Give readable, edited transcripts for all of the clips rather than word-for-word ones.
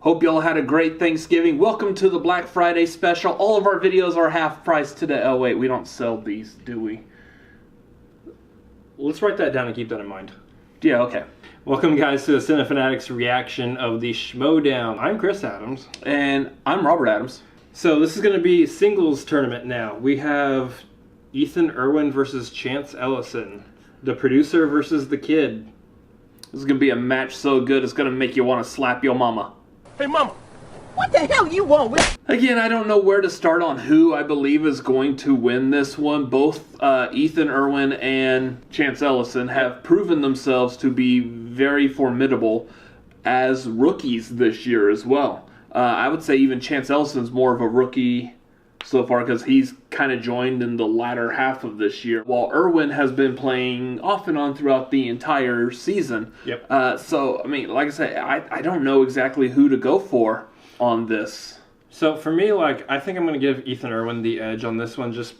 Hope y'all had a great Thanksgiving. Welcome to the Black Friday special. All of our videos are half price today. Oh wait, we don't sell these, do we? Let's write that down and keep that in mind. Yeah, okay. Welcome guys to the Cinefanatics reaction of the Schmoedown. I'm Chris Adams. And I'm Robert Adams. So this is going to be singles tournament now. We have Erwin versus Chance Ellison. The producer versus the kid. This is going to be a match so good it's going to make you want to slap your mama. Hey mama, what the hell you want with? Again, I don't know where to start on who I believe is going to win this one. Both Erwin and Chance Ellison have proven themselves to be very formidable as rookies this year as well. I would say even Chance Ellison's more of a rookie so far because he's kind of joined in the latter half of this year, while Erwin has been playing off and on throughout the entire season. Yep. So, I mean, like I say, I don't know exactly who to go for on this. So for me, I think I'm going to give Erwin the edge on this one. Just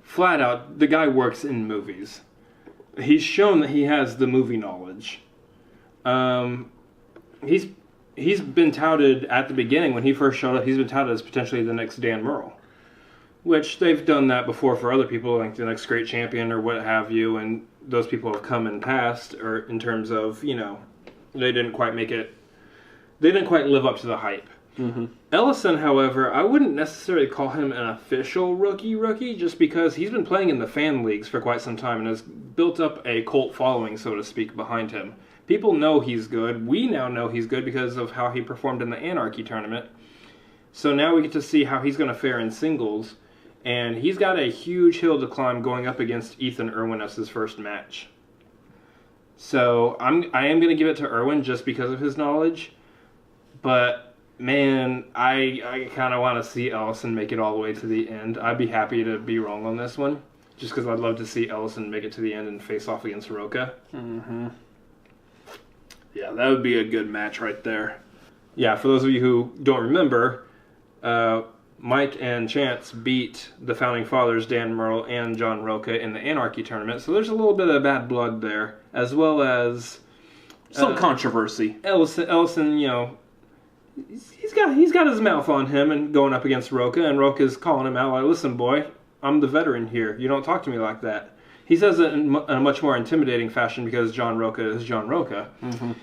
flat out, the guy works in movies. He's shown that he has the movie knowledge. He's been touted at the beginning when he first showed up. He's been touted as potentially the next Dan Murrell, which they've done that before for other people, like the next great champion or what have you. And those people have come and passed, or in terms of they didn't quite make it. They didn't quite live up to the hype. Mm-hmm. Ellison, however, I wouldn't necessarily call him an official rookie just because he's been playing in the fan leagues for quite some time and has built up a cult following, so to speak, behind him. People know he's good. We now know he's good because of how he performed in the Anarchy tournament. So now we get to see how he's going to fare in singles, and he's got a huge hill to climb going up against Erwin as his first match. So I am going to give it to Erwin just because of his knowledge, but man, I kind of want to see Ellison make it all the way to the end. I'd be happy to be wrong on this one, just because I'd love to see Ellison make it to the end and face off against Roca. Mm-hmm. Yeah, that would be a good match right there. Yeah, for those of you who don't remember, Mike and Chance beat the Founding Fathers, Dan Murrell and John Roca, in the Anarchy tournament, so there's a little bit of bad blood there, as well as some controversy. Ellison, he's got his mouth on him and going up against Roca, and Roca's calling him out like, "Listen, boy, I'm the veteran here. You don't talk to me like that." He says it in a much more intimidating fashion because John Roca is John Roca. Mm-hmm.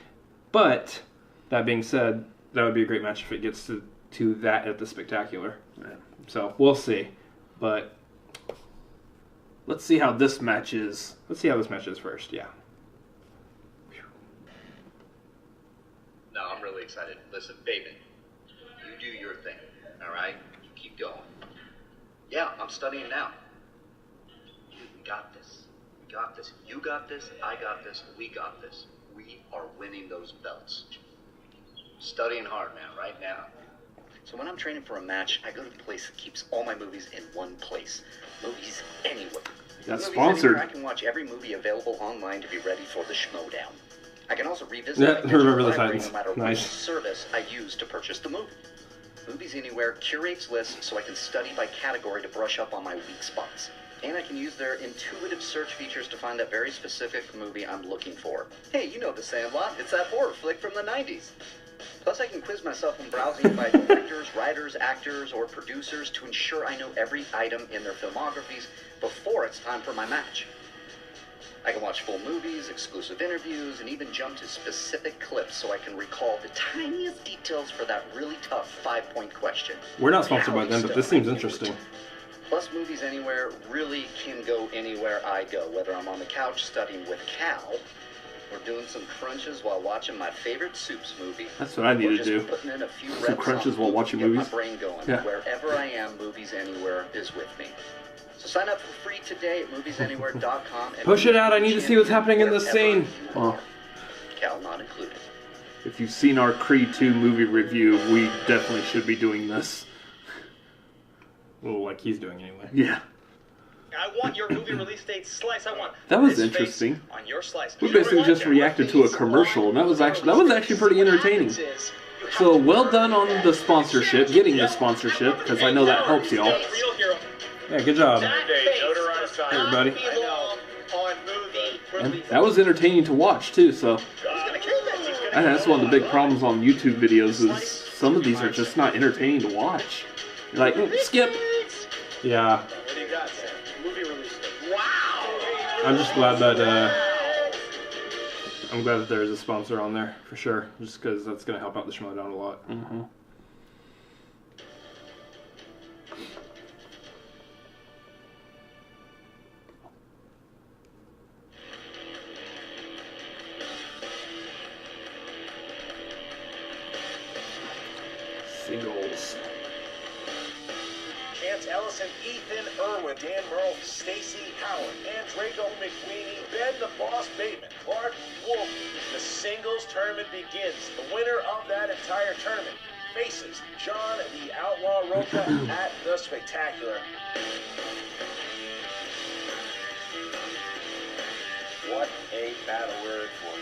But that being said, that would be a great match if it gets to that at the Spectacular. Yeah. So we'll see. But let's see how this match is. Let's see how this match is first. Yeah. No, I'm really excited. Listen, baby, you do your thing, all right? You keep going. Yeah, I'm studying now. Dude, we got this. We got this. You got this. I got this. We got this. We are winning those belts. Studying hard, man, right now. So when I'm training for a match, I go to the place that keeps all my movies in one place. Movies Anywhere. That's Movies sponsored. Anywhere, I can watch every movie available online to be ready for the Schmoedown. I can also revisit Yeah, my digital remember the library sentence. no matter Nice. which service I use to purchase the movie. Movies Anywhere curates lists so I can study by category to brush up on my weak spots. And I can use their intuitive search features to find that very specific movie I'm looking for. Hey, you know The Sandlot. It's that horror flick from the 90s. Plus, I can quiz myself when browsing by directors, writers, actors, or producers to ensure I know every item in their filmographies before it's time for my match. I can watch full movies, exclusive interviews, and even jump to specific clips so I can recall the tiniest details for that really tough 5-point question. We're not sponsored by them, but this seems interesting. Plus, Movies Anywhere really can go anywhere I go, whether I'm on the couch studying with Cal, or doing some crunches while watching my favorite Soups movie. That's what I need or to just do. Putting in a few Some reps crunches on while loop watching to get movies. my brain going. Yeah. Wherever I am, Movies Anywhere is with me. So sign up for free today at moviesanywhere.com. and Push it out, I need to see what's happening in this wherever scene. you are. Oh. Cal not included. If you've seen our Creed 2 movie review, we definitely should be doing this. Well, like he's doing anyway. Yeah. I want your movie release date slice. I want That was this interesting. face on your slice. We basically just reacted to a commercial, and that was actually pretty entertaining. So well done on the sponsorship, getting the sponsorship, because I know that helps y'all. Yeah, good job, everybody. And that was entertaining to watch too. So He's gonna kill this. He's gonna And that's one of the big problems on YouTube videos is some of these are just not entertaining to watch. You're like, skip. Yeah. What do you got, Sam? Movie release date. Wow! I'm just glad that there is a sponsor on there for sure, just because that's going to help out the Schmoedown a lot. Mm-hmm. Singles. Chance Ellison, Ethan Erwin, Dan Merle, Stacy Howard, and Draco McWeeny, Ben the Boss Bateman, Clark Wolf. The singles tournament begins. The winner of that entire tournament faces John the Outlaw Roca at the Spectacular. What a battle we're in for.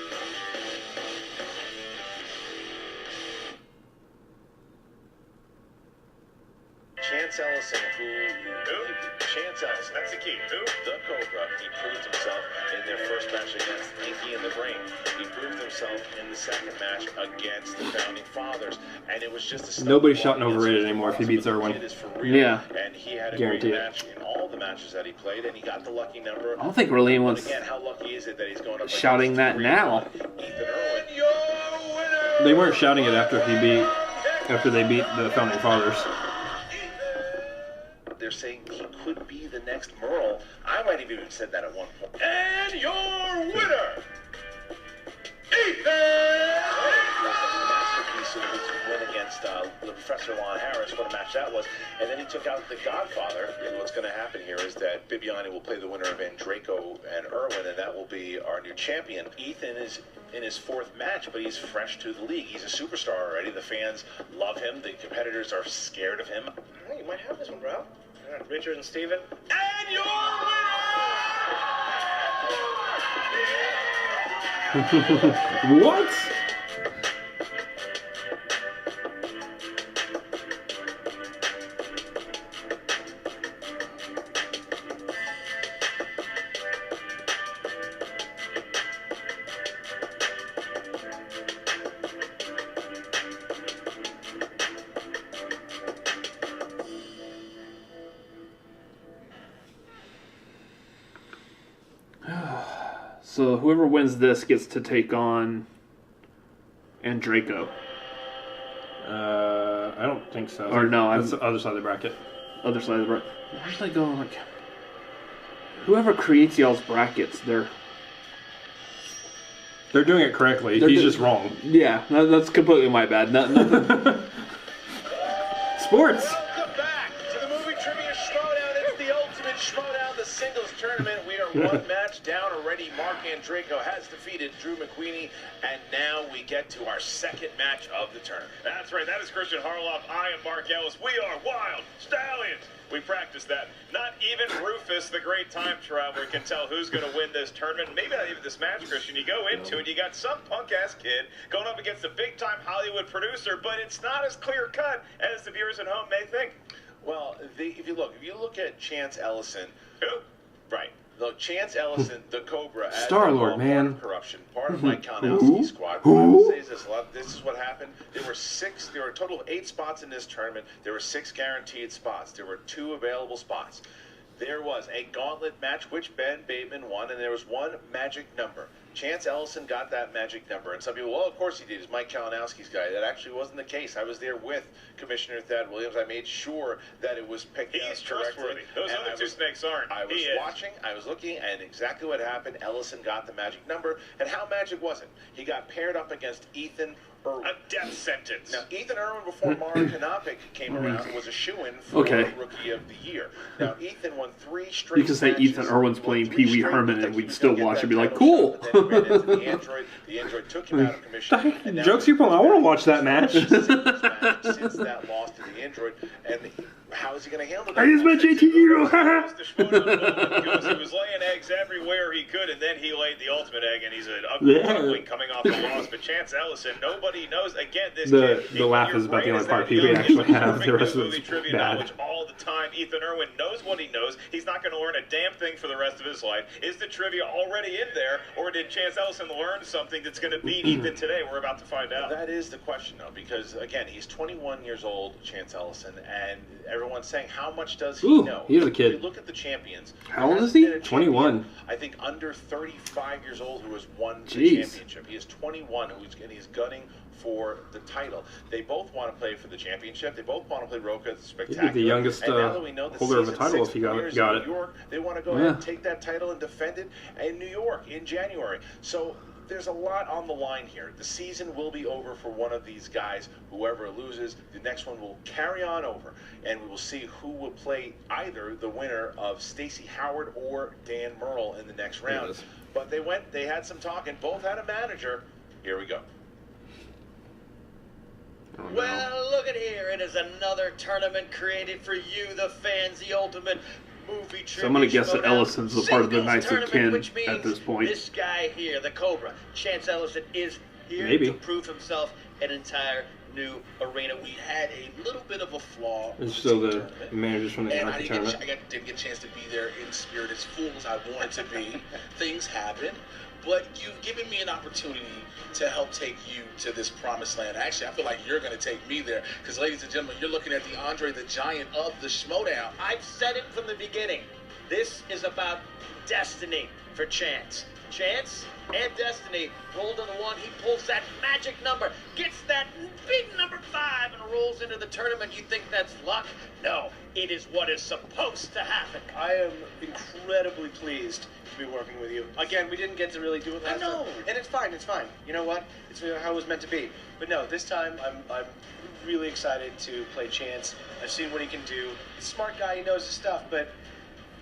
Chance Ellison, Chance Ellison, that's the key. Who? The Cobra. He proved himself in their first match against Inky and the Brain. He proved himself in the second match against the Founding Fathers. And it was just a Nobody's shot and overrated anymore if he beats Erwin. Yeah. And he had a Guarantee great it. match in all the matches that he played, and he got the lucky number. I don't think really But anyone's again, how lucky is it that he's going up shouting that against now. Ethan Erwin? Your winner! They weren't shouting it after they beat the Founding Fathers. They're saying he could be the next Merle. I might have even said that at one point. And your winner, Ethan! Masterpiece of his win against Professor Lon Harris, what a match that was. And then he took out the Godfather. And what's going to happen here is that Bibiani will play the winner of Draco and Erwin, and that will be our new champion. Ethan is in his fourth match, but he's fresh to the league. He's a superstar already. The fans love him. The competitors are scared of him. Hey, you might have this one, bro. Richard and Steven. And your winner! What? So whoever wins this gets to take on Draco. I don't think so. Or no, That's the other side of the bracket. Other side of the bracket. Where did I go? Like, whoever creates y'all's brackets, they're doing it correctly. He's just wrong. Yeah, that's completely my bad. Nothing. Sports. Welcome back to the movie trivia Schmoedown. It's the ultimate Schmoedown, the singles tournament. We are one match down already. Mark Andrico has defeated Drew McQueenie, and now we get to our second match of the tournament. That's right. That is Christian Harloff. I am Mark Ellis. We are Wild Stallions. We practiced that. Not even Rufus, the great time traveler, can tell who's going to win this tournament. Maybe not even this match, Christian. You go into it, you got some punk-ass kid going up against a big-time Hollywood producer, but it's not as clear-cut as the viewers at home may think. Well, if you look at Chance Ellison, who? Right. Look, Chance Ellison, the Cobra, Star-Lord, man. Part of corruption, part of Mike Kalinowski's squad. What I would say is this: this is what happened. There were a total of 8 spots in this tournament. There were 6 guaranteed spots. There were 2 available spots. There was a gauntlet match, which Ben Bateman won, and there was 1 magic number. Chance Ellison got that magic number, and some people, well, of course he did. He's Mike Kalinowski's guy. That actually wasn't the case. I was there with Commissioner Thad Williams. I made sure that it was picked out correctly. He's trustworthy. Those other 2 snakes aren't. I was watching, I was looking, and exactly what happened. Ellison got the magic number, and how magic was it? He got paired up against Ethan Erwin. A death sentence. Now, Ethan Erwin, before Mark Kanopic came around, was a shoo-in for Rookie of the Year. Now, Ethan won 3 straight You can say matches. Ethan Erwin's playing Pee Wee Herman, and we'd still watch it and be like, That cool. shot, but then he ran into the android. The android took him out of commission. And now Jokes you pulling. I want to watch that match. since that loss to the android, and How is he going to handle that? I use my JT hero. The Schmoedown goes, he was laying eggs everywhere he could, and then he laid the ultimate egg, and he's an ugly duckling coming off the loss. But Chance Ellison, nobody knows. Again, this the laugh is about the only part people actually have. The rest of movie it's trivia bad. knowledge all the time. Ethan Erwin knows what he knows. He's not going to learn a damn thing for the rest of his life. Is the trivia already in there, or did Chance Ellison learn something that's going to beat Ethan today? We're about to find out. That is the question, though, because, again, he's 21 years old, Chance Ellison, and everyone's saying, how much does he know? He's a kid. If you look at the champions. How old is he? 21. I think under 35 years old who has won the Jeez. championship. He is 21, and he's gunning for the title. They both want to play for the championship. They both want to play Roca Spectacular. He'd be the youngest and now that we know the holder of a season title 6 if he got premieres it. in New York, they want to go ahead and take that title and defend it in New York in January. So there's a lot on the line here. The season will be over for one of these guys. Whoever loses, the next one will carry on over, and we will see who will play either the winner of Stacey Howard or Dan Murrell in the next round. But they had some talk, and both had a manager. Here we go. Well, look at here. It is another tournament created for you, the fans, the ultimate movie trivia. So I'm going to guess that Ellison's a part of the Knights of Kin which means at this point. This guy here, the Cobra, Chance Ellison, is here to prove himself an entire new arena. We had a little bit of a flaw. And still the managers from the and Yankee tournament. I didn't get a chance to be there in spirit as full as I wanted to be. Things happen. But you've given me an opportunity to help take you to this promised land. Actually, I feel like you're going to take me there. Because, ladies and gentlemen, you're looking at the Andre the Giant of the Schmoedown. I've said it from the beginning. This is about destiny for Chance. Chance and destiny rolled on the one. He pulls that magic number, gets that big number 5, and rolls into the tournament. You think that's luck? No, it is what is supposed to happen. I am incredibly pleased to be working with you. Again, we didn't get to really do it last time. And it's fine, it's fine. You know what? It's how it was meant to be. But no, this time I'm really excited to play Chance. I've seen what he can do. He's a smart guy, he knows his stuff, but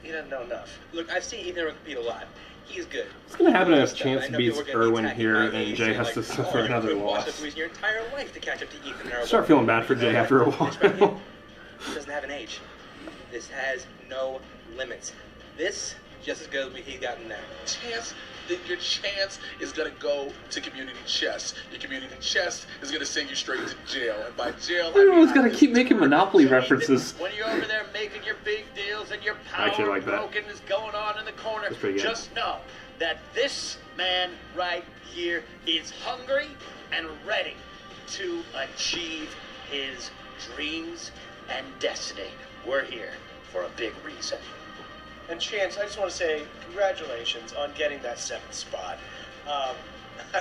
he doesn't know enough. Look, I've seen Ethan compete a lot. He's good. What's going to happen if Chance beats Erwin here and Jay has to suffer another loss? Your entire life to catch up to Ethan Erwin. Start feeling bad for Jay after a while. This doesn't have an age. This has no limits. This just as good as he gotten now. Your chance is going to go to community chest. Your community chest is going to send you straight to jail. And by jail, Everyone's got to keep making Monopoly references. When you're over there making your big deals and your power broken is going on in the corner, just know that this man right here is hungry and ready to achieve his dreams and destiny. We're here for a big reason. And Chance, I just want to say congratulations on getting that 7th spot. I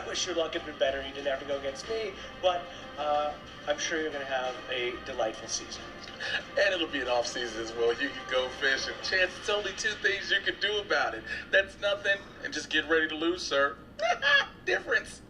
wish your luck had been better. You didn't have to go against me, but I'm sure you're going to have a delightful season. And it'll be an off season as well. You can go fishing. Chance, it's only 2 things you can do about it. That's nothing. And just get ready to lose, sir. Difference.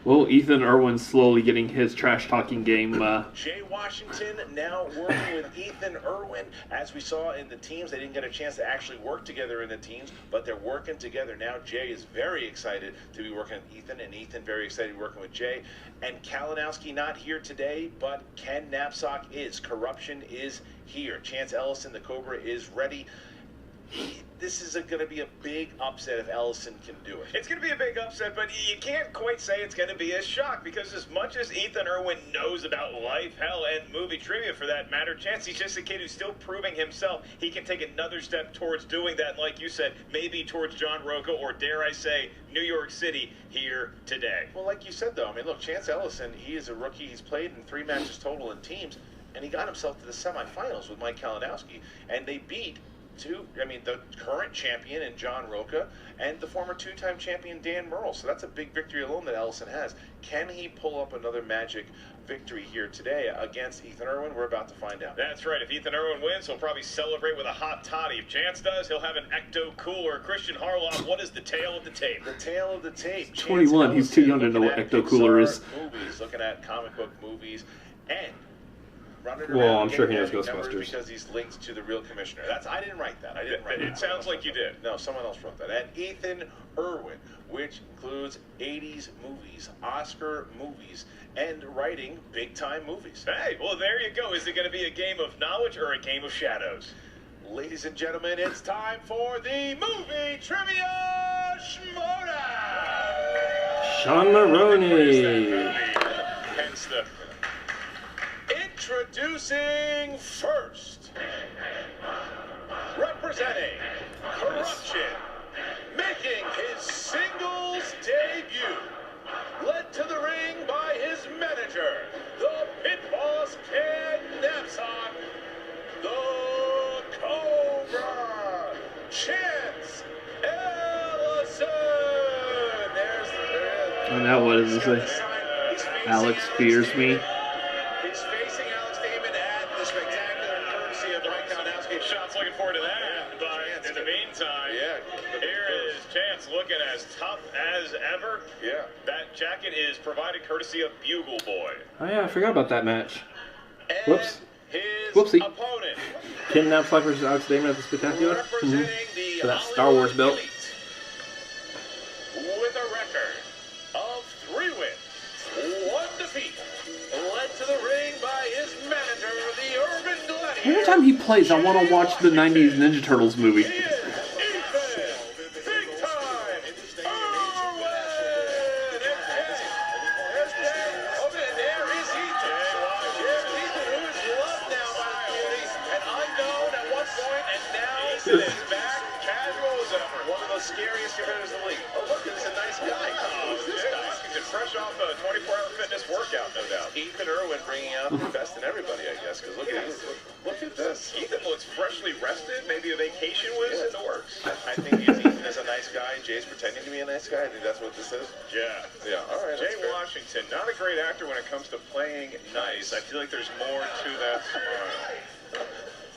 Well, Ethan Erwin's slowly getting his trash-talking game. Jay Washington now working with Ethan Erwin. As we saw in the teams, they didn't get a chance to actually work together in the teams, but they're working together now. Jay is very excited to be working with Ethan, and Ethan very excited to be working with Jay. And Kalinowski not here today, but Ken Knapsack is. Corruption is here. Chance Ellison, the Cobra, is ready. This is going to be a big upset if Ellison can do it. It's going to be a big upset, but you can't quite say it's going to be a shock, because as much as Ethan Erwin knows about life, hell, and movie trivia for that matter, Chance, he's just a kid who's still proving himself. He can take another step towards doing that, like you said, maybe towards John Roca, or dare I say, New York City here today. Well, like you said, though, I mean, look, Chance Ellison, he is a rookie. He's played in 3 matches total in teams, and he got himself to the semifinals with Mike Kalinowski, and they beat the current champion in John Roca and the former 2-time champion Dan Murrell. So that's a big victory alone that Ellison has. Can he pull up another magic victory here today against Ethan Erwin? We're about to find out. That's right. If Ethan Erwin wins, he'll probably celebrate with a hot toddy. If Chance does, he'll have an ecto cooler. Christian Harloff, what is the tail of the tape? The tail of the tape. 21. He's too young to know what ecto cooler is. Movies, looking at comic book movies, and running Well, around I'm sure he getting knows numbers Ghostbusters. because he's linked to the real commissioner. I didn't write that. It sounds like you did. No, someone else wrote that. And Ethan Erwin, which includes 80s movies, Oscar movies, and writing big-time movies. Hey, well, there you go. Is it going to be a game of knowledge or a game of shadows? Ladies and gentlemen, it's time for the movie trivia Schmoedown. Sean Maroney. Hence the... Introducing first, representing corruption, making his singles debut, led to the ring by his manager, the pit boss Ken Napzok, the Cobra, Chance Ellison. And now what does it say? Alex fears me. He's facing Alex Damon at the spectacular courtesy of Mike Kalinowski. Shots looking forward to that. But in the meantime, here is Chance looking as tough as ever. Yeah. That jacket is provided courtesy of Bugle Boy. Oh yeah, I forgot about that match. And Whoops. his Whoopsie. opponent, Ken Napzok versus Alex Damon at the Spectacular. representing the For that Star Wars belt. Elite, with a record of 3 wins, 1 defeat, led to the ring by his manager, the Urban Gladiator. Every time he plays, I want to watch the 90s Ninja Turtles movie. He is Ethan, big time, Erwin. And there is Ethan. There's Ethan, who is loved now by the community, and unknown at one point, and now Ethan is back, casual as ever. One of the scariest competitors in the league. Oh, look, he's a nice guy. Who's this guy? He's fresh off a 24-hour fitness workout, no doubt. Ethan Erwin bringing out the best in everybody, I guess, because look at this. Ethan looks freshly rested. Maybe a vacation was in the works. I think Ethan is a nice guy. Jay's pretending to be a nice guy. I think that's what this is. Yeah. Yeah, all right. Jay Washington, not a great actor when it comes to playing nice. I feel like there's more to that smile.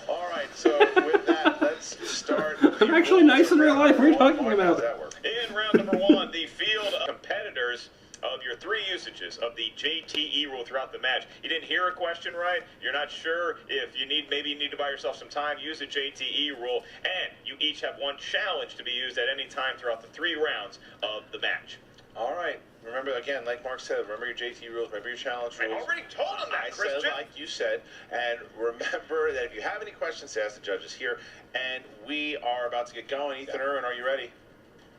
All right, so with that, let's start. I'm actually nice in real life. What are you talking about? In round number 1, the field of competitors of your 3 usages of the JTE rule throughout the match. You didn't hear a question right. You're not sure if maybe you need to buy yourself some time. Use the JTE rule, and you each have 1 challenge to be used at any time throughout the 3 rounds of the match. All right. Remember, again, like Mark said, remember your JT rules, remember your challenge rules. I already told him that, Christian. I said like you said, and remember that if you have any questions to ask the judges here, and we are about to get going. Ethan Erwin, are you ready?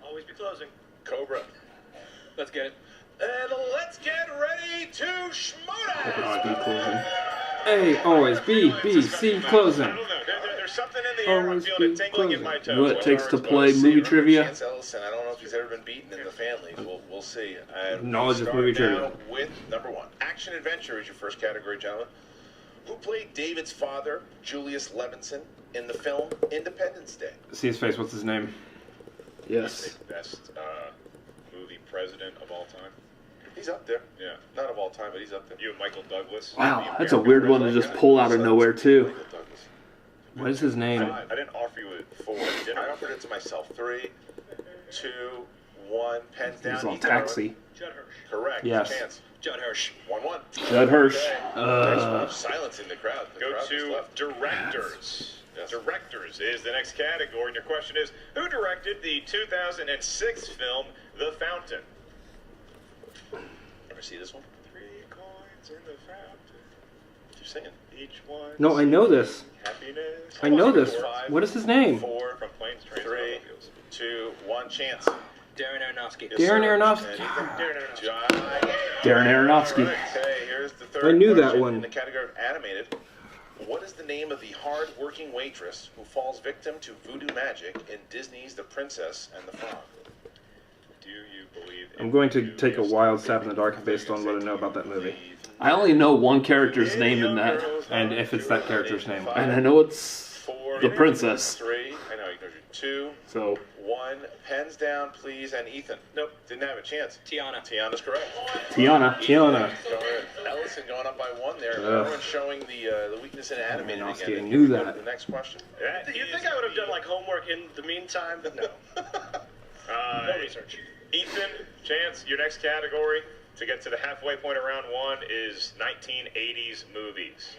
Always be closing. Cobra. Let's get it. And let's get ready to Schmoedown. B closing. A, always B, B, C closing. I don't know. There's something in the air. I'm Always feeling be it tingling in my closing. toes. You know what it takes to play See, movie remember trivia? Chance Ellison. I don't know if he's ever been beaten in the fan league. We'll see. And Knowledge we of movie start trivia. now with number 1. Action adventure is your first category, gentlemen. Who played David's father, Julius Levinson, in the film Independence Day? See his face. What's his name? Yes. Best movie president of all time. He's up there. Yeah. Not of all time, but he's up there. You and Michael Douglas. Wow, that's a weird one to just pull out of nowhere, too. Michael Douglas. What is his name? I didn't offer you it 4. I offered it to myself. 3, 2, 1. Pens down. He's on Ethan Taxi. Judd Hirsch. Correct. Yes. Chance. Judd Hirsch. 1-1. Judd Hirsch. Okay. Next one. Silence in the crowd. The Go crowd just to left. directors. Yes. Directors is the next category, and your question is, who directed the 2006 film The Fountain? Ever see this one? 3 coins in the fountain, Keep singing. each one. No, I know this. Happiness. I know this. 5, What is his name? 4, From Planes, Trains, 3, and Automobiles. 2, 1. Chance. Darren Aronofsky. Yes, Darren sir. Aronofsky. And Darren Aronofsky. Okay, here's the third I knew that question one. in the category of animated. What is the name of the hard-working waitress who falls victim to voodoo magic in Disney's The Princess and the Frog? Do you believe I'm going to take a wild stab in the dark based on what I know about that movie. I only know one character's name in that, And if it's that character's name. and I know it's 4, the princess. 3, I know, you 2, So, 1, pens down, please, and Ethan. Nope, didn't have a chance. Tiana. Tiana's correct. Tiana. Tiana. Ellison going up by 1 there. Ugh. Everyone's showing the weakness in animated Aronofsky, again. I knew Go to that. The next question. You think I would have done like homework in the meantime? No. No research. Ethan, Chance, your next category to get to the halfway point of round 1 is 1980s movies.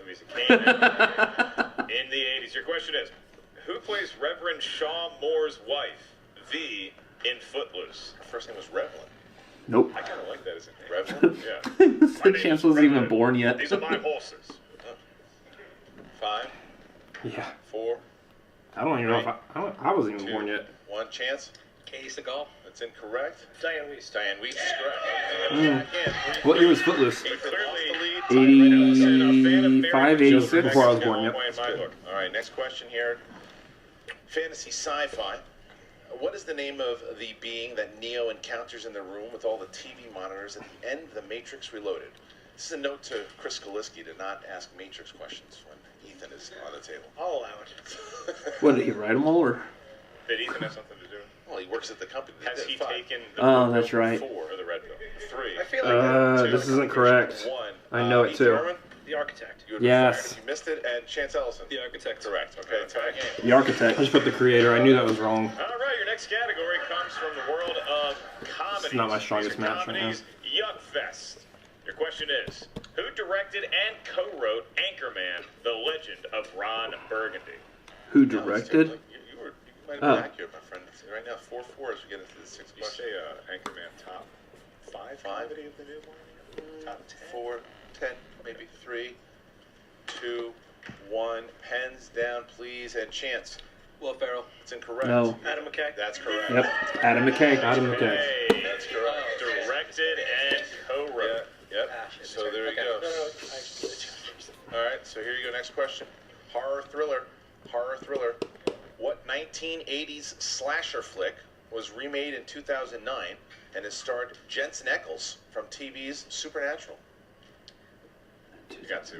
movies that came in the 80s. Your question is, who plays Reverend Shaw Moore's wife, V, in Footloose? Her first name was Revlin. Nope. I kind of like that as a name. Revlin? Yeah. The chance wasn't even born yet. These are my horses. 5, Yeah. 4, I don't even know if I wasn't even 2, born yet. 1. Chance? Katie Seagal. That's incorrect. Diane Weiss. Diane Weiss is correct. What year was Footloose? You lost the lead. 85, 86. Before I was born, yep. All right, next question here. Fantasy sci-fi. What is the name of the being that Neo encounters in the room with all the TV monitors at the end of The Matrix Reloaded? This is a note to Chris Skaliski to not ask Matrix questions when Ethan is on the table. I'll allow it. What, did he write them all, or? Did Ethan have something to do? Well, he works at the company. Has he taken the Oh, blue that's pill right. 4 or the red pill? 3. I feel like This isn't correct. 1. I know it Ethan too. Erwin, the architect. you would be Yes. fired if you missed it, and Chance Ellison. The architect. Correct. Okay, tie game. The architect. I just put the creator. I knew that was wrong. All right, your next category comes from the world of comedies. It's not my strongest These are match right comedies, Yuck Fest. Your question is, who directed and co-wrote Anchorman, The Legend of Ron Burgundy? Who directed? You might have been Oh. accurate, my friend. Right now, 4-4 as we get into the sixth You question. say Anchorman top 5 comedy of the new one? Top 10? 4, 10, maybe 3, 2, 1. Pens down, please, and Chance. Will Ferrell. It's incorrect. No. Adam McKay. That's correct. Yep. Adam McKay. Adam McKay. Hey, That's correct. directed and co-wrote. Yep. Ah, shit, So that's there right. you Okay. go. No, All right, so here you go. Next question. Horror thriller. Horror thriller. What 1980s slasher flick was remade in 2009 and has starred Jensen Ackles from TV's Supernatural? You got to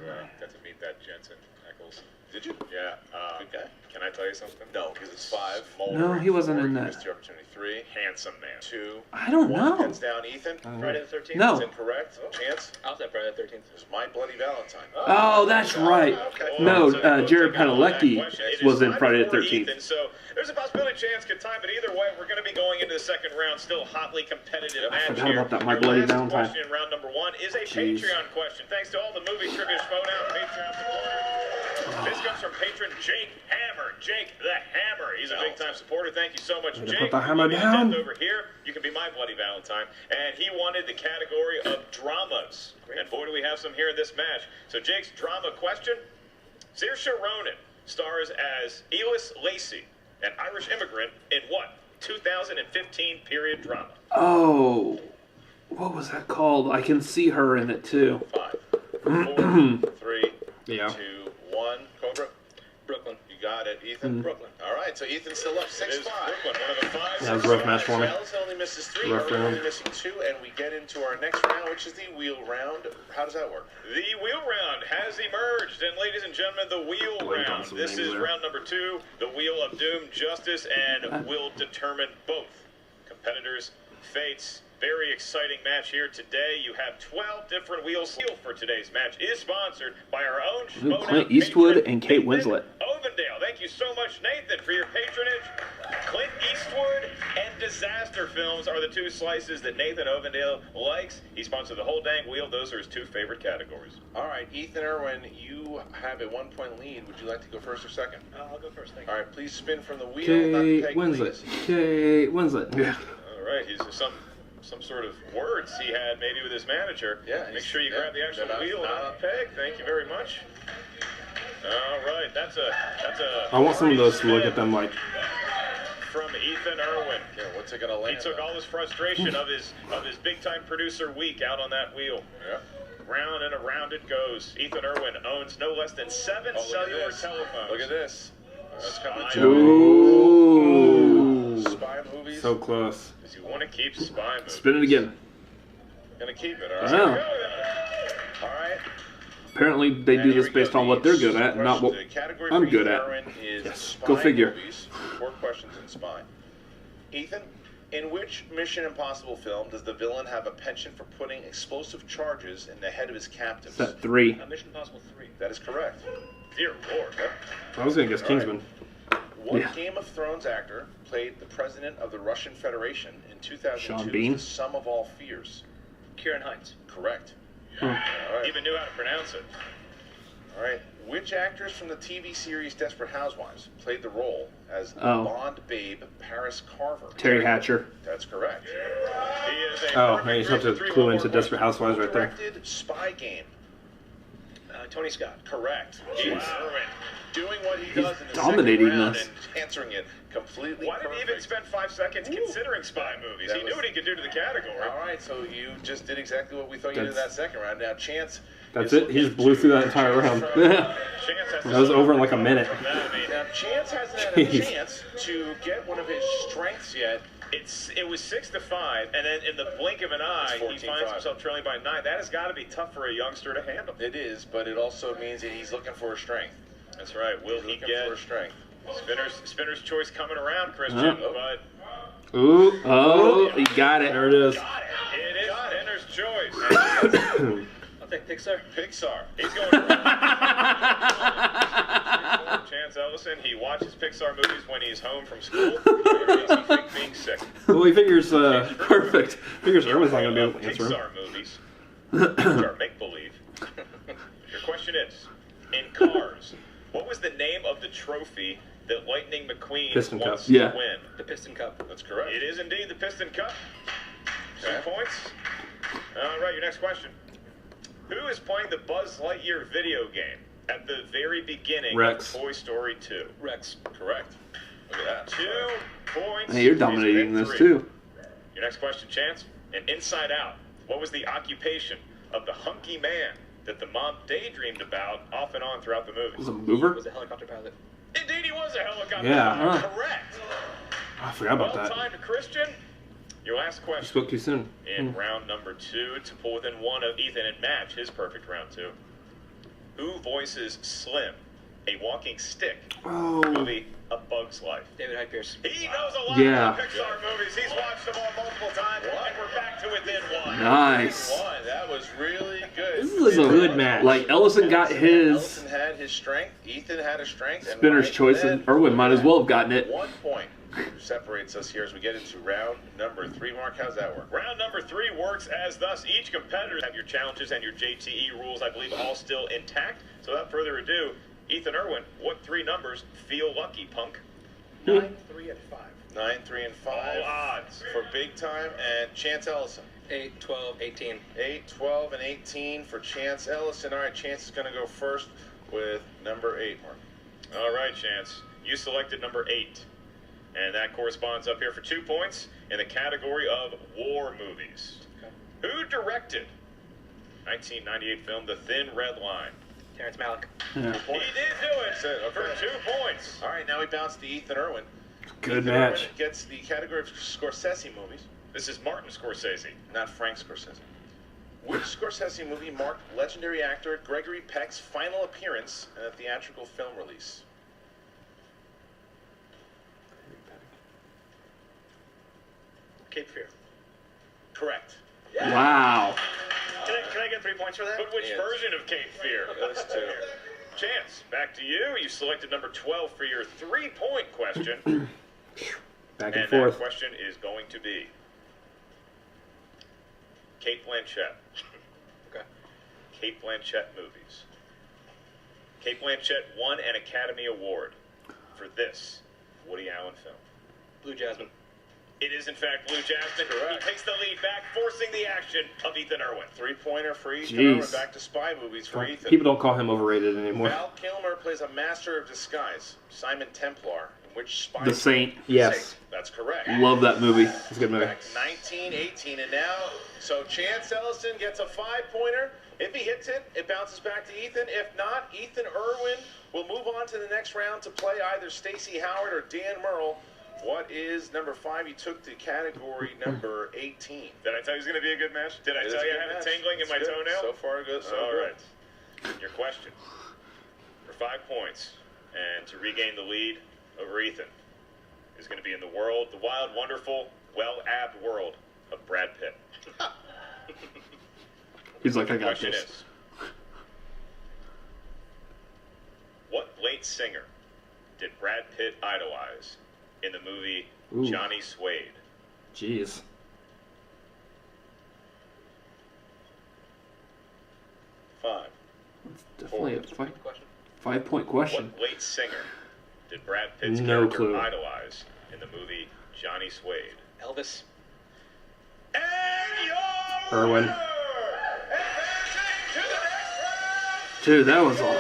meet that Jensen Ackles. Did you? Yeah. Good guy. Can I tell you something? No, because it's 5. No, he wasn't in You that. missed your opportunity. 3, Handsome man. 2, I don't 1. know. Pens down, Ethan. Friday the 13th. No. That's incorrect. Chance. I'll say Friday the 13th. It was My Bloody Valentine. Oh, that's right. Okay. No, So Jared take a look at that Padalecki question. It is was in 5 Friday the for 13th. Ethan, so there's a possibility Chance could time it either way. We're going to be going into the second round, still hotly competitive match forgot here. about that My Your Bloody last Valentine. question in round number 1 is a Jeez. Patreon question. Thanks to all the movie trivia Schmoedown Patreon supporters. This comes from patron Jake Hammer. Jake the Hammer. He's a big-time supporter. Thank you so much, Way to Jake. put the hammer You can down. depth over here. You can be my Bloody Valentine. And he wanted the category of dramas. And boy, do we have some here in this match. So Jake's drama question. Saoirse Ronan stars as Elis Lacey, an Irish immigrant, in what 2015 period drama? Oh, what was that called? I can see her in it too. 5, 4, 3, Yeah. 2, 1. Cobra. Brooklyn. You got it, Ethan. Brooklyn. All right, so Ethan's still up It is 6-5. Brooklyn, one of the 5. That was a rough match for me. Ellison only misses 3. Rough Erwin only round. missing 2, and we get into our next round, which is the wheel round. How does that work? The wheel round has emerged, and ladies and gentlemen, the wheel Blank on round. some This names is there. round number 2, the wheel of doom, justice, and will determine both competitors' fates. Very exciting match here today. You have 12 different wheels. Wheel for today's match is sponsored by our own Ooh, Schmoedown Clint Eastwood patron, and Kate Nathan Winslet. Ovendale. Thank you so much, Nathan, for your patronage. Clint Eastwood and Disaster Films are the two slices that Nathan Ovendale likes. He sponsored the whole dang wheel. Those are his 2 favorite categories. All right, Ethan Erwin, you have a 1-point lead. Would you like to go first or second? I'll go first. Thank you. All right, please spin from the wheel. Kate not the peg, Winslet. please. Kate Winslet. Yeah. All right, he's some sort of words he had maybe with his manager. Yeah, Make sure you yeah, grab the actual they're not- wheel, not- not the peg. Thank you very much. All right, that's a. I want some of those to look at them like. From Ethan Erwin. Yeah, what's it gonna He land? took on? all his frustration of his big time producer week out on that wheel. Yeah. Round and around it goes. Ethan Erwin owns no less than 7 Oh, look at cellular this. telephones. Look at this. That's coming Spy to Ooh. Spy movies. So close. Because you want to keep spy movies. Spin it again. Gonna keep it. All right. Wow. All right. Apparently, they And do here this we based go. on what they're good at, and not what The category I'm for good Ethan at. Erwin is Yes, spy go figure. Movies. 4 questions in spy. Ethan, in which Mission Impossible film does the villain have a penchant for putting explosive charges in the head of his captives? Is that 3? Mission Impossible 3. That is correct. Dear Lord. I was gonna guess All right. Kingsman. What Yeah. Game of Thrones actor played the president of the Russian Federation in 2002? Sean Bean? The Sum of All Fears. Kieran Hines. Correct. Hmm. All right. Even knew how to pronounce it. All right. Which actress from the TV series Desperate Housewives played the role as Bond babe Paris Carver? Terry Hatcher. That's correct. Oh, I just have to clue into Desperate Housewives right there. Directed Spy Game. Tony Scott. Correct. Erwin doing what he does in the dominating second round this. and answering it completely Why did he even spend 5 seconds considering spy movies? He knew what he could do to the category. All right, so you just did exactly what we thought you did in that second round. Now, Chance. That's it. He just blew through that entire round. That was over in like a minute. Now, Chance hasn't had a chance to get one of his strengths yet. It was 6-5, and then in the blink of an eye, he finds himself trailing by 9. That has got to be tough for a youngster to handle. It is, but it also means that he's looking for a strength. That's right. Will he get for a strength? Spinner's choice coming around, Christian? But He got it. There it is. got it. It is Spinner's choice. I'll take Pixar. Pixar. He's going Chance Ellison. He watches Pixar movies when he's home from school. Or he's being sick. Well, he figures perfect. Figures Erwin's not going to be able to answer him. Pixar movies, which are make-believe. Your question is, in Cars, what was the name of the trophy that Lightning McQueen Piston wants Cup. to win? The Piston Cup. That's correct. It is indeed the Piston Cup. Okay. 2 points. All right, your next question. Who is playing the Buzz Lightyear video game at the very beginning Rex. of Toy Story 2? Rex. Correct. Look at that. 2 points. Hey, you're dominating He's this within 3. too. Your next question, Chance. In Inside Out, what was the occupation of the hunky man that the mom daydreamed about off and on throughout the movie? Was it a mover? Was a helicopter pilot. Indeed, he was a helicopter Yeah, pilot. huh. Correct. I forgot about Well that. timed, Christian. Your last You question. spoke too soon. In round number 2, to pull within 1 of Ethan and match his perfect round 2. Who voices Slim, a walking stick, movie A Bug's Life? David Hyde Pierce. He knows a lot Yeah. about Pixar movies. He's watched them all multiple times, and we're back to within 1. Nice. That was really good. This is a good match. Like Ellison got his Ellison had his strength. Ethan had a strength. and Spinner's right choice, then, and Erwin might as well have gotten it. 1 point separates us here as we get into round number 3. Mark, how's that work? Round number 3 works as thus. Each competitor have your challenges and your JTE rules, I believe, all still intact. So without further ado, Ethan Erwin, what 3 numbers feel lucky, punk? 9, 3, and 5. 9, 3, and 5. All odds. For big time. And Chance Ellison. 8, 12, 18. 8, 12, and 18 for Chance Ellison. All right, Chance is going to go first with number 8, Mark. All right, Chance. You selected number 8. And that corresponds up here for 2 points in the category of war movies. Okay. Who directed 1998 film The Thin Red Line? Terrence Malick. He did do it for 2 points. All right, now we bounce to Ethan Erwin. Good Ethan match. Erwin gets the category of Scorsese movies, This is Martin Scorsese. not Frank Scorsese. Which Scorsese movie marked legendary actor Gregory Peck's final appearance in a theatrical film release? Cape Fear. Correct. Wow. Can I get 3 points for that? But which Yes. version of Cape Fear? Those 2. Chance, back to you. You selected number 12 for your 3-point question. Back and And that forth. question is going to be Kate Blanchett. Okay. Kate Blanchett movies. Kate Blanchett won an Academy Award for this Woody Allen film. Blue Jasmine. It is, in fact, Blue Jasmine. Correct. He takes the lead back, forcing the action of Ethan Erwin. 3-pointer for Ethan Jeez. Erwin. Back to spy movies for Ethan. People don't call him overrated anymore. Val Kilmer plays a master of disguise, Simon Templar, in which spy The Saint. Yes. That's correct. Love that movie. It's a good movie. Back 1918, and now, so Chance Ellison gets a 5-pointer. If he hits it, it bounces back to Ethan. If not, Ethan Erwin will move on to the next round to play either Stacey Howard or Dan Merle. What is number 5? You took the category number 18. Did I tell you it was going to be a good match? Did I It is tell a you good I had a match. tingling in It's my good. toenail? So far, good. So All good. right. Your question for 5 points and to regain the lead over Ethan is going to be in the wild, wonderful, well-abbed world of Brad Pitt. He's like, I got Question this. is, what late singer did Brad Pitt idolize in the movie Ooh. Johnny Suede? Jeez. Definitely a 5-point question. What late singer did Brad Pitt's No character clue. idolize in the movie Johnny Suede? Elvis. And your Erwin. winner, advancing to the next round, Dude, that was all.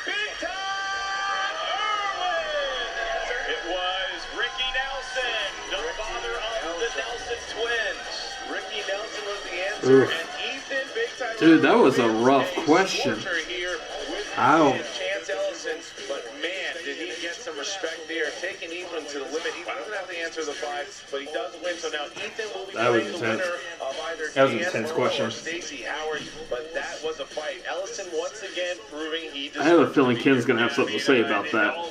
Big Time Erwin. It was Ricky Nelson, the father of the Nelson twins. Ricky Nelson was the answer, Oof. and Ethan Big Time Dude, that was a Erwin rough wins question. scorcher here with Ow. Chance Ellison, but man, did he get some respect there, taking Ethan to the limit. He doesn't have to answer the 5, but he does win. So now Ethan will be That was playing the intense. winner of either That was an Dan intense Earl question. or Stacey Howard, but that was a fight. Ellison once again proving he I have a deserves feeling to be Ken's here. going to have something to say about that. All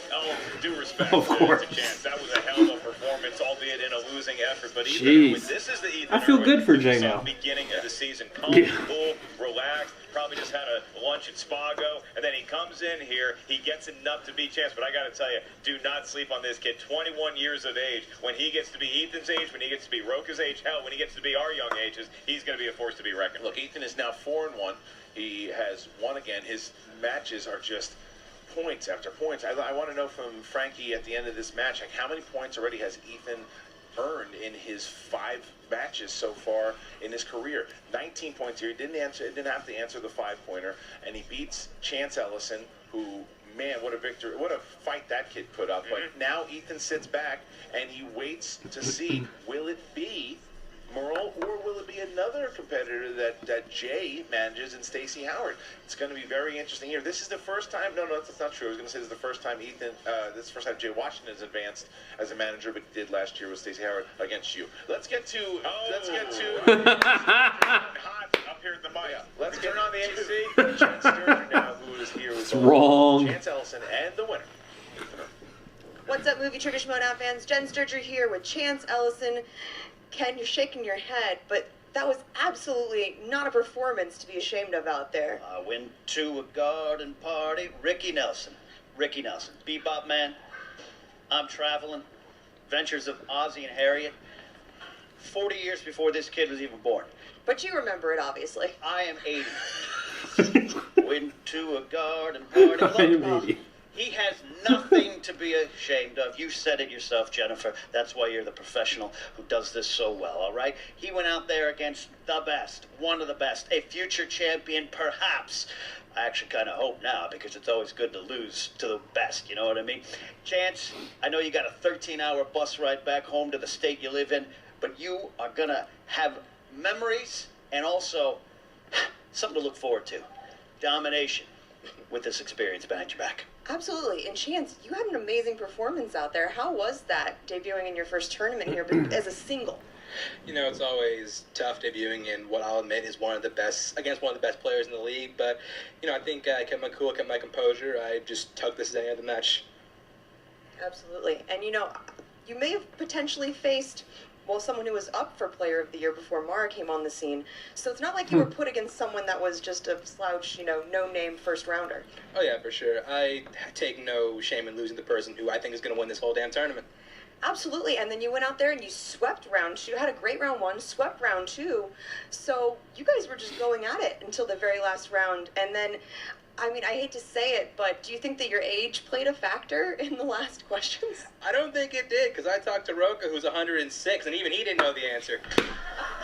due respect Of course. to Chance. That was a hell of a performance, albeit in a losing effort. But Ethan Jeez. Erwin, this is the Ethan I feel Erwin good for we Jay saw now. at the beginning of the season. Calm, Yeah. cool, relaxed. Probably just had a lunch at Spago, and then he comes in here. He gets enough to beat Chance. But I got to tell you, do not sleep on this kid. 21 years of age. When he gets to be Ethan's age, when he gets to be Roka's age, hell, when he gets to be our young ages, he's going to be a force to be reckoned with. Look, Ethan is now 4-1. He has won again. His matches are just points after points. I want to know from Frankie at the end of this match, like how many points already has Ethan earned in his 5 matches so far in his career? 19 points here. He didn't have to answer the 5-pointer, and he beats Chance Ellison, who, man, what a victory, what a fight that kid put up. But now Ethan sits back and he waits to see, will it be Merle, or will it be another competitor that Jay manages in Stacey Howard? It's going to be very interesting here. This is the first time. No, that's not true. I was going to say this is the first time Ethan. This is the first time Jay Washington has advanced as a manager, but he did last year with Stacey Howard against you. Let's get to. Hot up here at the mic. Let's Turn on the AC. Chance Sturger now, who is here with It's wrong. Chance Ellison and the winner. What's up, movie trivia Schmoedown fans? Jen Sturger here with Chance Ellison. Ken, you're shaking your head, but that was absolutely not a performance to be ashamed of out there. I went to a garden party. Ricky Nelson. Ricky Nelson. Bebop man. I'm traveling. Adventures of Ozzie and Harriet. 40 years before this kid was even born. But you remember it, obviously. I am 80. Went to a garden party. Look, he has nothing to be ashamed of. You said it yourself, Jennifer. That's why you're the professional who does this so well, all right? He went out there against the best, one of the best, a future champion, perhaps. I actually kind of hope now, because it's always good to lose to the best, you know what I mean? Chance, I know you got a 13-hour bus ride back home to the state you live in, but you are going to have memories and also something to look forward to. Domination with this experience behind your back. Absolutely. And Chance, you had an amazing performance out there. How was that, debuting in your first tournament here, but as a single? You know, it's always tough debuting in what I'll admit is one of the best players in the league. But, you know, I think I kept my cool, kept my composure. I just took this as any other match. Absolutely. And, you know, you may have potentially faced, well, someone who was up for Player of the Year before Mara came on the scene. So it's not like you were put against someone that was just a slouch, you know, no-name first-rounder. Oh, yeah, for sure. I take no shame in losing the person who I think is going to win this whole damn tournament. Absolutely, and then you went out there and you swept round 2, had a great round 1, swept round 2, so you guys were just going at it until the very last round, and then, I mean, I hate to say it, but do you think that your age played a factor in the last questions? I don't think it did, because I talked to Roka, who's 106, and even he didn't know the answer.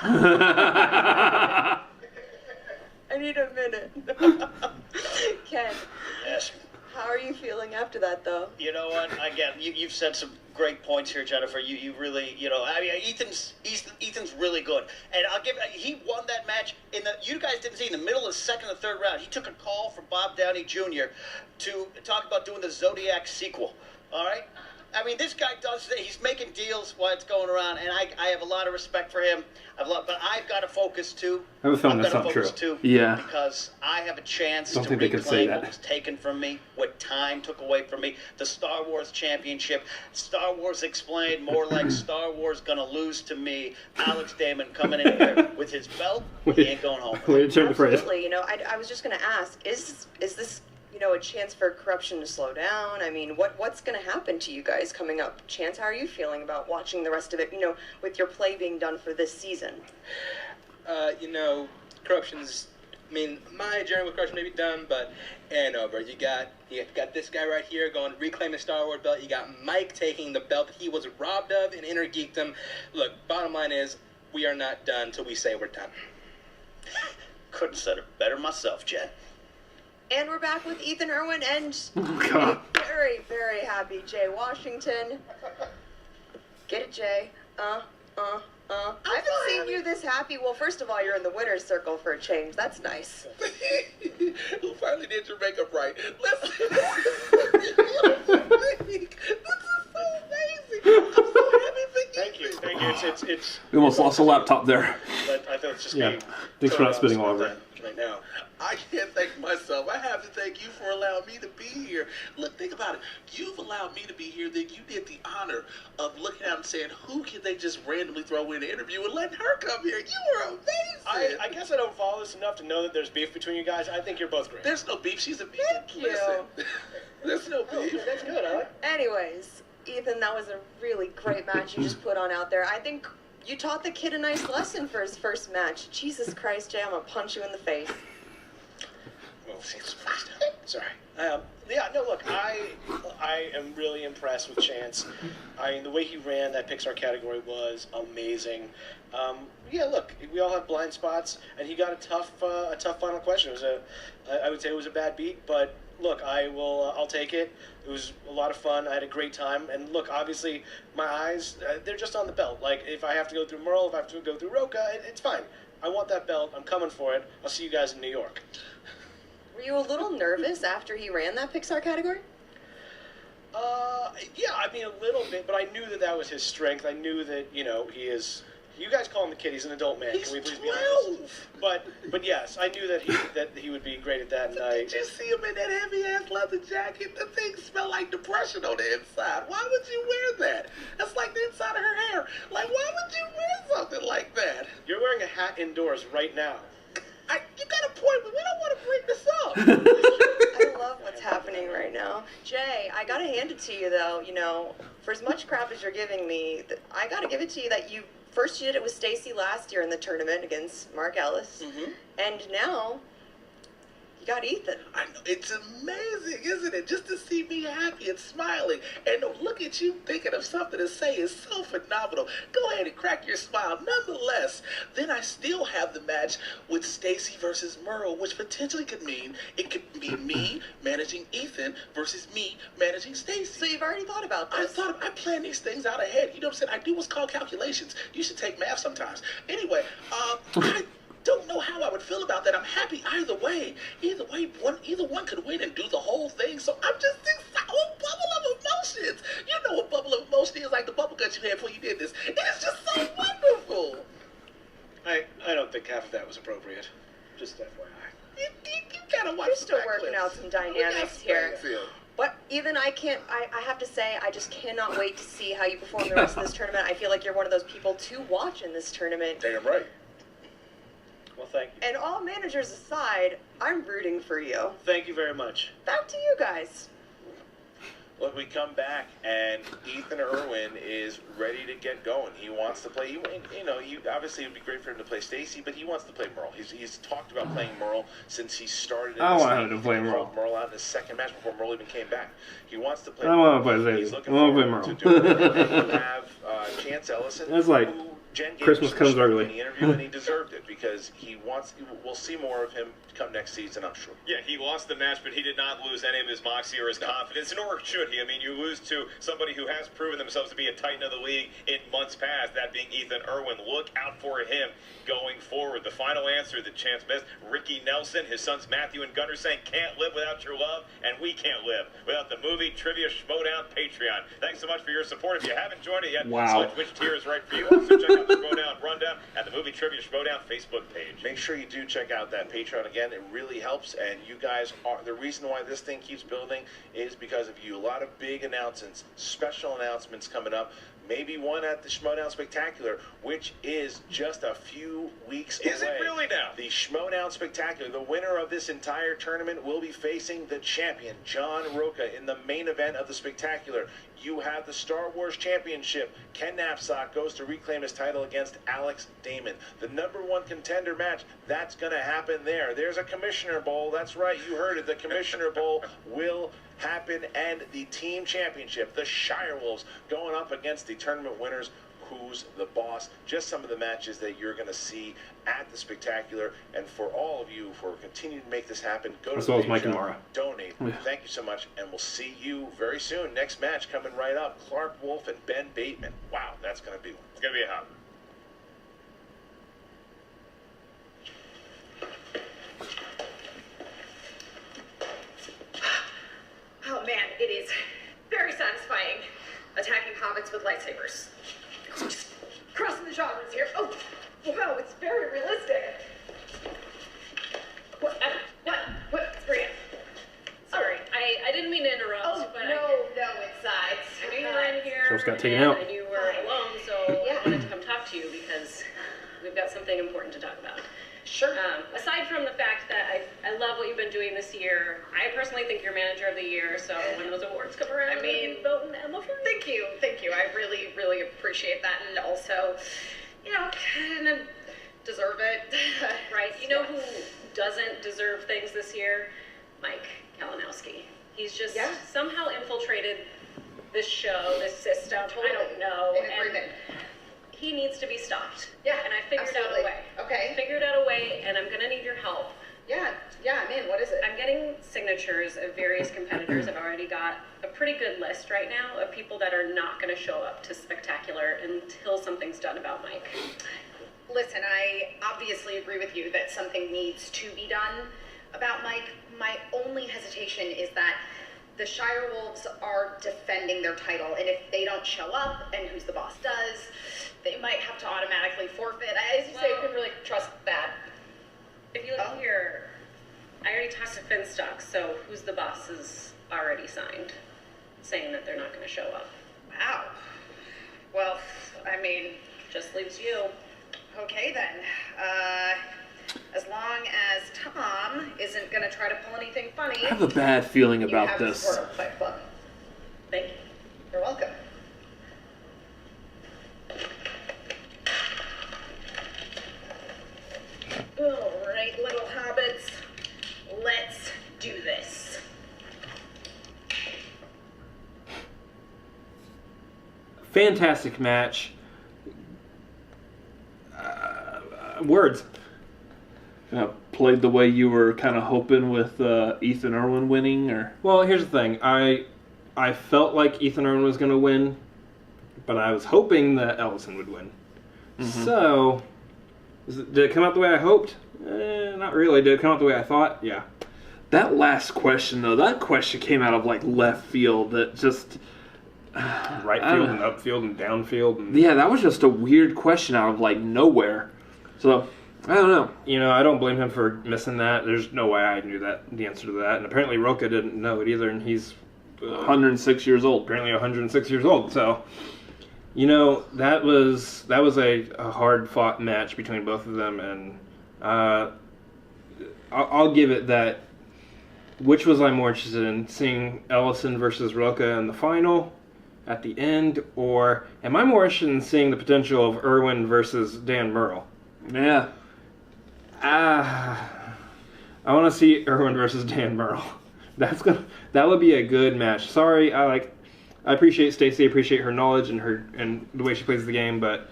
I need a minute. Ken. Yes. How are you feeling after that, though? You know what? Again, you've said some great points here, Jennifer. You really, you know, I mean, Ethan's really good, and I'll give. He won that match in the. You guys didn't see in the middle of the second or third round. He took a call from Bob Downey Jr. to talk about doing the Zodiac sequel. All right. I mean, this guy does. He's making deals while it's going around, and I have a lot of respect for him. But I've got to focus too. I have a feeling that's not true. Yeah. Because I have a chance Don't to think they could say reclaim that. what was taken from me, what time took away from me. The Star Wars Championship. Star Wars Explained, more like Star Wars gonna lose to me. Alex Damon coming in here with his belt. He ain't going home. Way to turn the phrase. Absolutely. You know, I was just going to ask, is this, you know, a chance for corruption to slow down? I mean, what's going to happen to you guys coming up? Chance, how are you feeling about watching the rest of it, you know, with your play being done for this season? You know, corruption's I mean, my journey with Crush may be done, but and over. You got this guy right here going to reclaim the Star Wars belt. You got Mike taking the belt that he was robbed of in Inner Geekdom. Look, bottom line is, we are not done till we say we're done. Couldn't have said it better myself, Jen. And we're back with Ethan Erwin and God. a very, very happy Jay Washington. Get it, Jay? I haven't seen you this happy. Well, first of all, you're in the winner's circle for a change. That's nice. Who finally did your makeup right? Listen. This is so amazing. I'm so happy for you. Thank you. It's We almost lost a laptop there. But I thought it's just Yeah. me. Thanks for not spitting all over it. Right now, I can't thank myself. I have to thank you for allowing me to be here. Look, think about it. You've allowed me to be here. Then you did the honor of looking at and saying, who can they just randomly throw in an interview and letting her come here? You were amazing. I guess I don't follow this enough to know that there's beef between you guys. I think you're both great. There's no beef. She's a vegan. Thank you. Listen, there's no beef. Oh, that's good, huh? Anyways, Ethan, that was a really great match you just put on out there. I think you taught the kid a nice lesson for his first match. Jesus Christ, Jay, I'm gonna punch you in the face. Well, sorry. Yeah, no, look, I am really impressed with Chance. I mean, the way he ran that Pixar category was amazing. Yeah, look, we all have blind spots, and he got a tough final question. I would say it was a bad beat, but look, I'll take it. It was a lot of fun. I had a great time, and look, obviously, my eyes, they're just on the belt. Like, if I have to go through Merle, if I have to go through Roca, it's fine. I want that belt. I'm coming for it. I'll see you guys in New York. Were you a little nervous after he ran that Pixar category? Yeah, I mean, a little bit, but I knew that was his strength. I knew that, he is... You guys call him the kid. He's an adult man. He's Can we please 12. be honest? But yes, I knew that he would be great at that. And Did you see him in that heavy-ass leather jacket? The thing smelled like depression on the inside. Why would you wear that? That's like the inside of her hair. Like, why would you wear something like that? You're wearing a hat indoors right now. You got a point, but we don't want to bring this up. I love what's happening right now. Jay, I gotta hand it to you, though. For as much crap as you're giving me, I gotta give it to you that you did it with Stacy last year in the tournament against Mark Ellis. Mm-hmm. And now, you got Ethan. I know. It's amazing, isn't it? Just to see me happy and smiling. And look at you thinking of something to say is so phenomenal. Go ahead and crack your smile. Nonetheless, then I still have the match with Stacy versus Merle, which potentially could mean it could be me managing Ethan versus me managing Stacy. So you've already thought about this? I plan these things out ahead. You know what I'm saying? I do what's called calculations. You should take math sometimes. Anyway, I don't know how I would feel about that. I'm happy either way. Either one could win and do the whole thing. So I'm just this whole bubble of emotions. You know what bubble of emotion is, like the bubble guts you had before you did this. It is just so wonderful. I don't think half of that was appropriate. Just FYI. You gotta watch. We're still working out some dynamics here. But even I have to say, I just cannot wait to see how you perform the rest of this tournament. I feel like you're one of those people to watch in this tournament. Damn right. Well, thank you. And all managers aside, I'm rooting for you. Thank you very much. Back to you guys. Look, we come back, and Ethan Erwin is ready to get going. He wants to play. Obviously it would be great for him to play Stacy, but he wants to play Merle. He's talked about playing Merle since he started. I want him to play Merle. Merle out in his second match before Merle even came back. He wants to play. I want to play Stacy. I want to play Merle. To do it. We have Chance Ellison. That's like Jen gave Christmas him comes in early. the interview, and he deserved it because we'll see more of him come next season, I'm sure. Yeah, he lost the match, but he did not lose any of his moxie or his confidence, nor should he. I mean, you lose to somebody who has proven themselves to be a titan of the league in months past, that being Ethan Erwin. Look out for him going forward. The final answer that Chance missed, Ricky Nelson, his sons Matthew and Gunnar saying, can't live without your love, and we can't live without the movie Trivia Schmoedown Patreon. Thanks so much for your support. If you haven't joined it yet, select which tier is right for you. Also check out the Schmoedown Rundown at the movie Trivia Schmoedown Facebook page. Make sure you do check out that Patreon again. It really helps, and you guys are the reason why this thing keeps building is because of you. A lot of big announcements, special announcements coming up. Maybe one at the Schmoedown Spectacular, which is just a few weeks away. Is it really? Absolutely now. The Schmoedown Spectacular, the winner of this entire tournament, will be facing the champion, John Roca, in the main event of the Spectacular. You have the Star Wars Championship. Ken Knapsack goes to reclaim his title against Alex Damon. The #1 contender match, that's going to happen there. There's a Commissioner Bowl. That's right, you heard it. The Commissioner Bowl will happen, and the team championship, the Shire Wolves, going up against the tournament winners. Who's the boss? Just some of the matches that you're going to see at the Spectacular. And for all of you, for continuing to make this happen, go to as well as Mike and Mara. Donate. Yeah. Thank you so much, and we'll see you very soon. Next match coming right up, Clark Wolf and Ben Bateman. Wow, that's going to be one. It's going to be a hot. Oh man, it is very satisfying attacking hobbits with lightsabers. Just crossing the genres here. Oh, wow, it's very realistic. What? Sabrina. Sorry, I didn't mean to interrupt. Oh, but no, it's sides. I knew you were in here. So it's got taken and out. I knew you were alone, so I wanted to come talk to you because we've got something important to talk about. Sure. Aside from the fact that I love what you've been doing this year, I personally think you're Manager of the Year, so when those awards come around, I mean, you vote in Emma for me. Thank you. I really, really appreciate that, and also, kind of deserve it. Right. You know who doesn't deserve things this year? Mike Kalinowski. He's just somehow infiltrated this show, this system. Totally. I don't know. In agreement. He needs to be stopped. Yeah, and I figured absolutely. out a way. Okay. Figured out a way, and I'm gonna need your help. Yeah, I'm in. What is it? I'm getting signatures of various competitors. I've already got a pretty good list right now of people that are not going to show up to Spectacular until something's done about Mike. Listen, I obviously agree with you that something needs to be done about Mike. My only hesitation is that the Shire Wolves are defending their title, and if they don't show up, and Who's the Boss does, they might have to automatically forfeit. As you say, I couldn't really trust that. If you look here, I already talked to Finstock, so Who's the Boss is already signed, saying that they're not going to show up. Wow. Well, I mean, just leaves you. Okay then. As long as Tom isn't going to try to pull anything funny. I have a bad feeling about this. You have the support of Fight Club. Thank you. You're welcome. All right, little hobbits, let's do this. Fantastic match. Words. Played the way you were kind of hoping with Ethan Erwin winning, or? Well, here's the thing. I felt like Ethan Erwin was going to win, but I was hoping that Ellison would win. Mm-hmm. So, did it come out the way I hoped? Not really. Did it come out the way I thought? Yeah. That last question, though, that question came out of like left field. That just right field and upfield and downfield. And... yeah, that was just a weird question out of like nowhere. So. I don't know. You know, I don't blame him for missing that. There's no way I knew the answer to that. And apparently Roca didn't know it either, and he's 106 years old. Apparently 106 years old. So, you know, that was a hard-fought match between both of them, and I'll give it that. Which was I more interested in, seeing Ellison versus Roca in the final at the end, or am I more interested in seeing the potential of Erwin versus Dan Murrell? Yeah. I want to see Erwin versus Dan Murrell. That would be a good match. Sorry, I appreciate Stacy, I appreciate her knowledge and the way she plays the game, but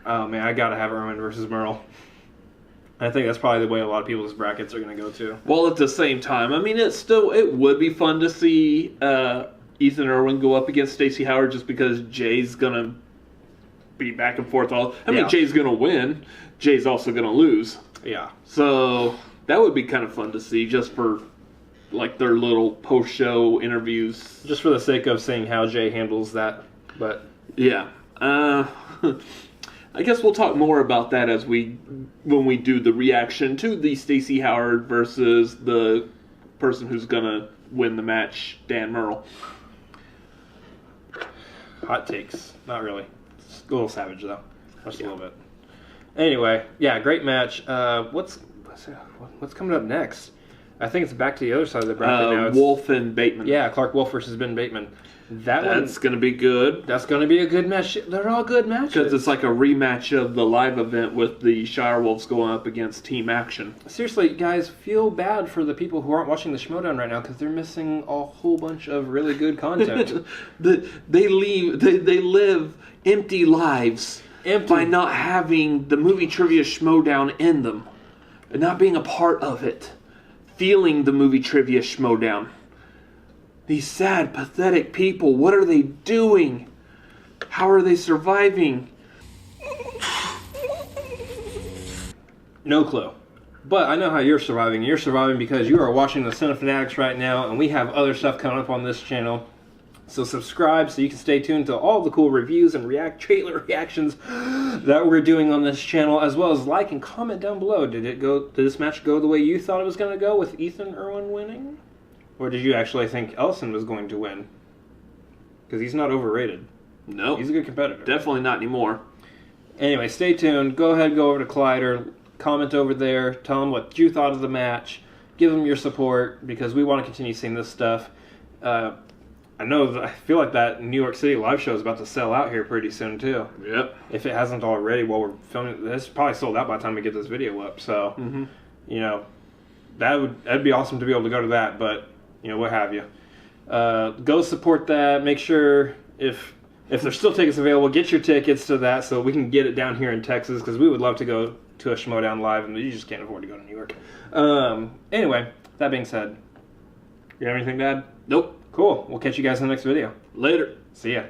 oh man, I gotta have Erwin versus Murrell. I think that's probably the way a lot of people's brackets are gonna go too. Well, at the same time, I mean, it would be fun to see Ethan Erwin go up against Stacey Howard, just because Jay's gonna be back and forth Jay's gonna win. Jay's also gonna lose. Yeah. So that would be kind of fun to see, just for like their little post-show interviews. Just for the sake of seeing how Jay handles that. But yeah. I guess we'll talk more about that when we do the reaction to the Stacey Howard versus the person who's gonna win the match, Dan Murrell. Hot takes. Not really. It's a little savage though. Just a little bit. Anyway, yeah, great match. What's coming up next? I think it's back to the other side of the bracket now. It's, Wolf and Bateman. Yeah, Clark Wolf versus Ben Bateman. That's going to be good. That's going to be a good match. They're all good matches. Because it's like a rematch of the live event with the Shire Wolves going up against Team Action. Seriously, guys, feel bad for the people who aren't watching the Schmoedown right now because they're missing a whole bunch of really good content. They live empty lives by not having the movie trivia Schmoedown in them. And not being a part of it. Feeling the movie trivia Schmoedown. These sad, pathetic people, what are they doing? How are they surviving? No clue. But I know how you're surviving. You're surviving because you are watching the Cinefanatics right now, and we have other stuff coming up on this channel. So subscribe so you can stay tuned to all the cool reviews and trailer reactions that we're doing on this channel, as well as like and comment down below. Did this match go the way you thought it was going to go with Ethan Erwin winning? Or did you actually think Ellison was going to win? Because he's not overrated. No. He's a good competitor. Definitely not anymore. Anyway, stay tuned. Go ahead, go over to Collider. Comment over there. Tell them what you thought of the match. Give them your support because we want to continue seeing this stuff. I feel like that New York City live show is about to sell out here pretty soon, too. Yep. If it hasn't already while we're filming. It's probably sold out by the time we get this video up. So, that'd be awesome to be able to go to that, but... what have you. Go support that. Make sure if there's still tickets available, get your tickets to that so we can get it down here in Texas because we would love to go to a Schmoedown live and you just can't afford to go to New York. Anyway, that being said, you have anything to add? Nope. Cool. We'll catch you guys in the next video. Later. See ya.